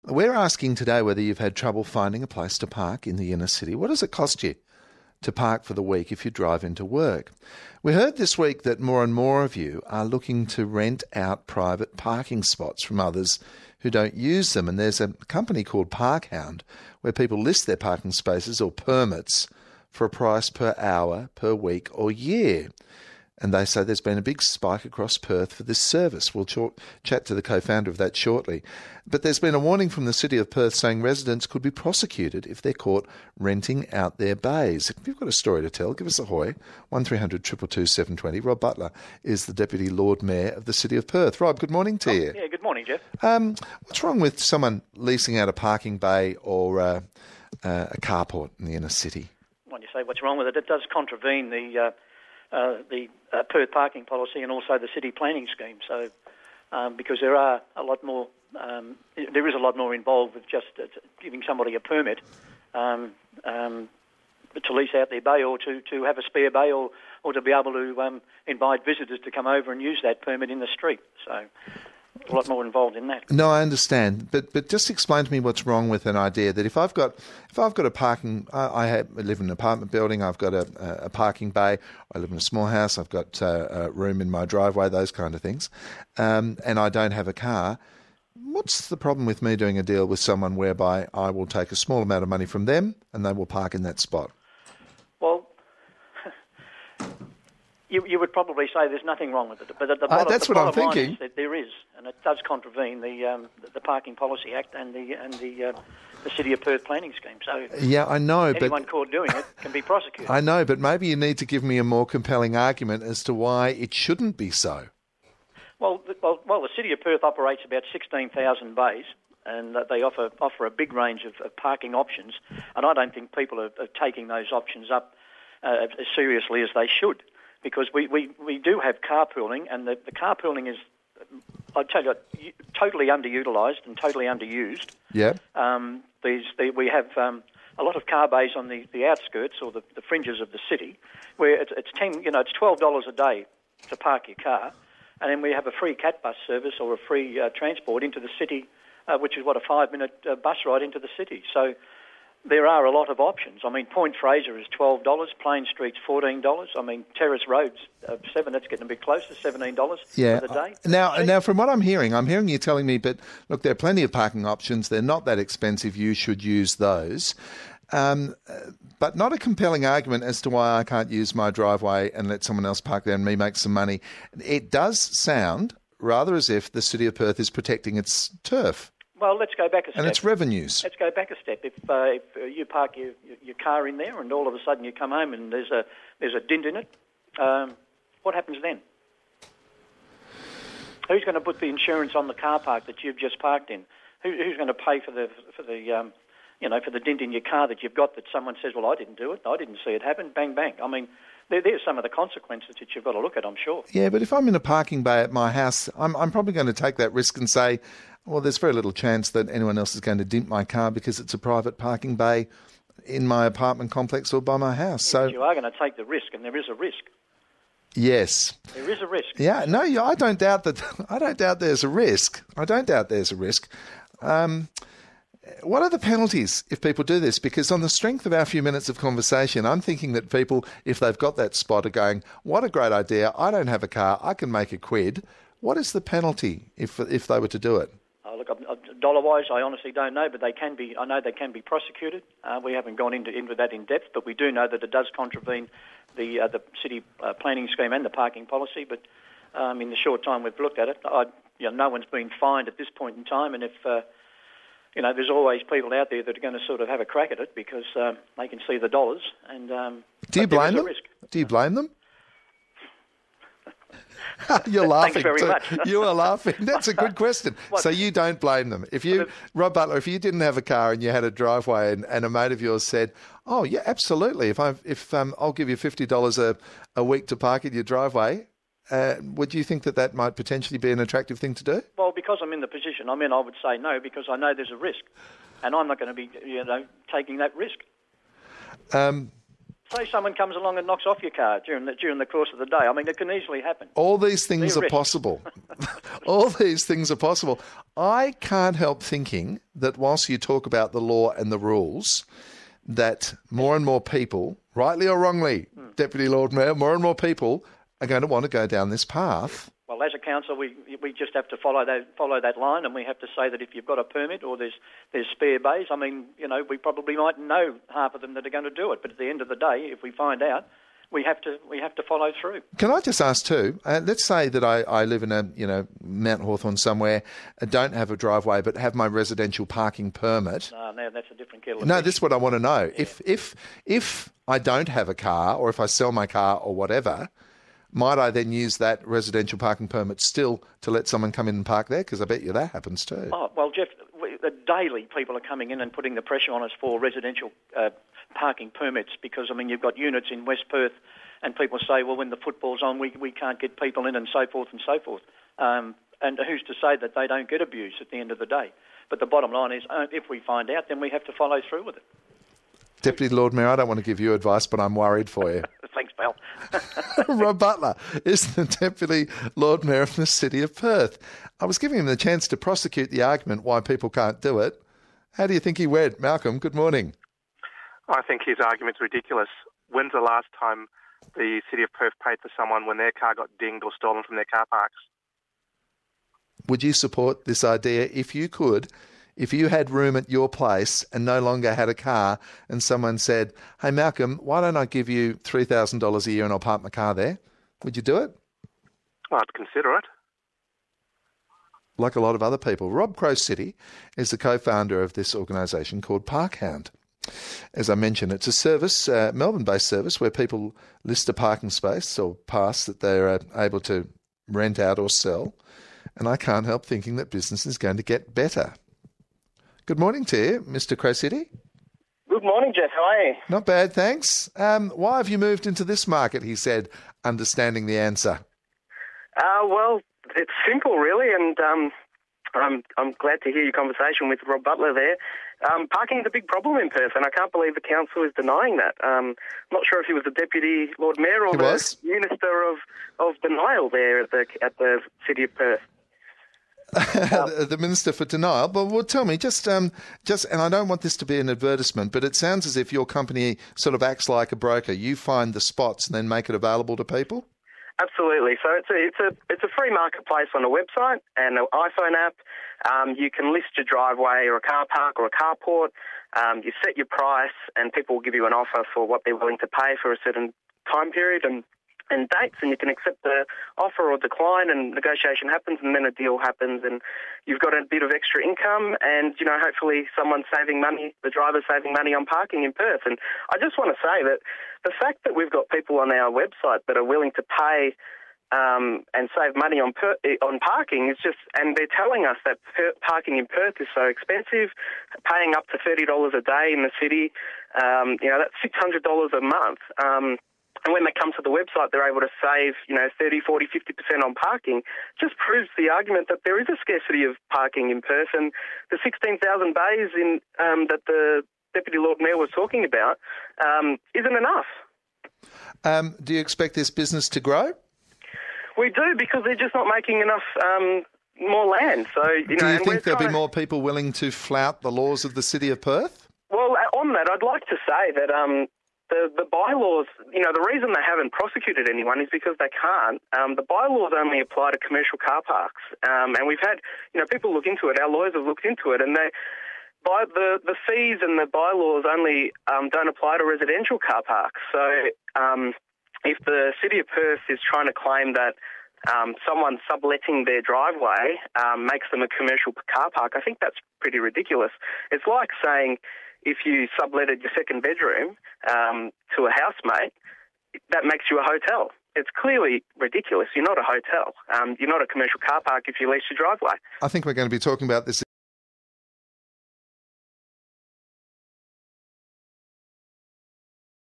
We're asking today whether you've had trouble finding a place to park in the inner city. What does it cost you to park for the week if you drive into work? We heard this week that more and more of you are looking to rent out private parking spots from others who don't use them. And there's a company called Parkhound where people list their parking spaces or permits for a price per hour, per week or year. And they say there's been a big spike across Perth for this service. We'll chat to the co-founder of that shortly. But there's been a warning from the City of Perth saying residents could be prosecuted if they're caught renting out their bays. If you've got a story to tell, give us a hoy, 1300 222 720. Rob Butler is the Deputy Lord Mayor of the City of Perth. Rob, good morning to you. Yeah, good morning, Jeff. What's wrong with someone leasing out a parking bay or a carport in the inner city? When you say what's wrong with it, it does contravene the Perth parking policy and also the city planning scheme. So, because there is a lot more involved with just giving somebody a permit to lease out their bay or to have a spare bay or to be able to invite visitors to come over and use that permit in the street. So, a lot more involved in that. No, I understand, but just explain to me what's wrong with an idea that if I've got a parking, I live in an apartment building, I've got a parking bay, I live in a small house, I've got a room in my driveway, those kind of things, and I don't have a car. What's the problem with me doing a deal with someone whereby I will take a small amount of money from them and they will park in that spot? Well, you would probably say there's nothing wrong with it, but that's what I'm thinking. Is that there is, and it does contravene the Parking Policy Act and the City of Perth planning scheme. So yeah, I know, anyone caught doing it can be prosecuted. I know, but maybe you need to give me a more compelling argument as to why it shouldn't be so. Well, the City of Perth operates about 16,000 bays, and they offer a big range of parking options, and I don't think people are taking those options up as seriously as they should. Because we do have carpooling, and the carpooling is, I'd tell you, totally underutilised and totally underused. Yeah. We have a lot of car bays on the outskirts or the fringes of the city, where it's $12 a day to park your car, and then we have a free cat bus service or a free transport into the city, which is a 5-minute bus ride into the city. So there are a lot of options. I mean, Point Fraser is $12, Plain Street's $14. I mean, Terrace Road's $7. That's getting a bit closer, $17 for the day. Now, from what I'm hearing you telling me, but look, there are plenty of parking options. They're not that expensive. You should use those. But not a compelling argument as to why I can't use my driveway and let someone else park there and me make some money. It does sound rather as if the City of Perth is protecting its turf. Well, let's go back a step. And its revenues. Let's go back a step. If you park your car in there and all of a sudden you come home and there's a dint in it, what happens then? Who's going to put the insurance on the car park that you've just parked in? Who's going to pay for the dint in your car that you've got that someone says, well, I didn't do it, I didn't see it happen, bang, bang. I mean, there's some of the consequences that you've got to look at, I'm sure. Yeah, but if I'm in a parking bay at my house, I'm probably going to take that risk and say, well, there's very little chance that anyone else is going to dint my car because it's a private parking bay in my apartment complex or by my house. So you are going to take the risk, and there is a risk. Yes. There is a risk. Yeah, no, I don't doubt that. I don't doubt there's a risk. I don't doubt there's a risk. What are the penalties if people do this? Because on the strength of our few minutes of conversation, I'm thinking that people, if they've got that spot, are going, what a great idea. I don't have a car. I can make a quid. What is the penalty if they were to do it? Look, dollar-wise, I honestly don't know, but I know they can be prosecuted. We haven't gone into that in depth, but we do know that it does contravene the city planning scheme and the parking policy. But in the short time we've looked at it, no one's been fined at this point in time. And if there's always people out there that are going to sort of have a crack at it because they can see the dollars. And do you blame them? Do you blame them? You're laughing. Thanks very much. You are laughing. That's a good question. So you don't blame them. Rob Butler, if you didn't have a car and you had a driveway and a mate of yours said, "Oh yeah, absolutely. If I'll give you $50 a week to park in your driveway," would you think that might potentially be an attractive thing to do? Well, because I'm in the position I'm in, I would say no because I know there's a risk, and I'm not going to be taking that risk. say someone comes along and knocks off your car during the course of the day. I mean, it can easily happen. All these things are possible. All these things are possible. I can't help thinking that whilst you talk about the law and the rules, that more and more people, rightly or wrongly, Deputy Lord Mayor, more and more people are going to want to go down this path. Well, as a council, we just have to follow that line, and we have to say that if you've got a permit or there's spare bays, I mean, you know, we probably might know half of them that are going to do it. But at the end of the day, if we find out, we have to follow through. Can I just ask too? Let's say that I live in Mount Hawthorn somewhere, don't have a driveway, but have my residential parking permit. No, that's a different kettle of No, fish. this is what I want to know. Yeah. If I don't have a car, or if I sell my car or whatever, might I then use that residential parking permit still to let someone come in and park there? Because I bet you that happens too. Oh, well, Jeff, daily people are coming in and putting the pressure on us for residential parking permits because, I mean, you've got units in West Perth and people say, well, when the football's on, we can't get people in and so forth and so forth. And who's to say that they don't get abused at the end of the day? But the bottom line is, if we find out, then we have to follow through with it. Deputy Lord Mayor, I don't want to give you advice, but I'm worried for you. Thanks, pal. Rob Butler is the Deputy Lord Mayor of the City of Perth. I was giving him the chance to prosecute the argument why people can't do it. How do you think he went? Malcolm, good morning. I think his argument's ridiculous. When's the last time the City of Perth paid for someone when their car got dinged or stolen from their car parks? Would you support this idea if you could? If you had room at your place and no longer had a car and someone said, hey, Malcolm, why don't I give you $3,000 a year and I'll park my car there? Would you do it? Well, I'd consider it. Like a lot of other people. Rob Crow-City is the co-founder of this organisation called Parkhound. As I mentioned, it's a service, Melbourne-based service, where people list a parking space or pass that they're able to rent out or sell. And I can't help thinking that business is going to get better. Good morning to you, Mr. Crow-City. Good morning, Jeff. How are you? Not bad, thanks. Why have you moved into this market, he said, understanding the answer? Well, it's simple, really, and I'm glad to hear your conversation with Rob Butler there. Parking is a big problem in Perth, and I can't believe the council is denying that. I'm not sure if he was the Deputy Lord Mayor or the Minister of Denial there at the City of Perth. The Minister for Denial. But well, tell me, just, and I don't want this to be an advertisement, but it sounds as if your company sort of acts like a broker. You find the spots and then make it available to people? Absolutely. So it's a free marketplace on a website and an iPhone app. You can list your driveway or a car park or a carport. You set your price, and people will give you an offer for what they're willing to pay for a certain time period and dates, and you can accept the offer or decline, and negotiation happens, and then a deal happens, and you've got a bit of extra income, and, you know, hopefully someone's saving money, the driver's saving money on parking in Perth. And I just want to say that the fact that we've got people on our website that are willing to pay and save money on parking is just, and they're telling us that parking in Perth is so expensive, paying up to $30 a day in the city, you know, that's $600 a month. And when they come to the website, they're able to save, you know, 30, 40, 50% on parking. Just proves the argument that there is a scarcity of parking in Perth, and the 16,000 bays in that the Deputy Lord Mayor was talking about isn't enough. Do you expect this business to grow? We do, because they're just not making enough more land. So, you know, do you think there'll be more people willing to flout the laws of the City of Perth? Well, on that, I'd like to say that the bylaws, you know, the reason they haven't prosecuted anyone is because they can't. The bylaws only apply to commercial car parks. And we've had, you know, people look into it. Our lawyers have looked into it, and the fees and the bylaws only don't apply to residential car parks. So if the City of Perth is trying to claim that someone subletting their driveway makes them a commercial car park, I think that's pretty ridiculous. It's like saying if you subletted your second bedroom to a housemate, that makes you a hotel. It's clearly ridiculous. You're not a hotel. You're not a commercial car park if you lease your driveway. I think we're going to be talking about this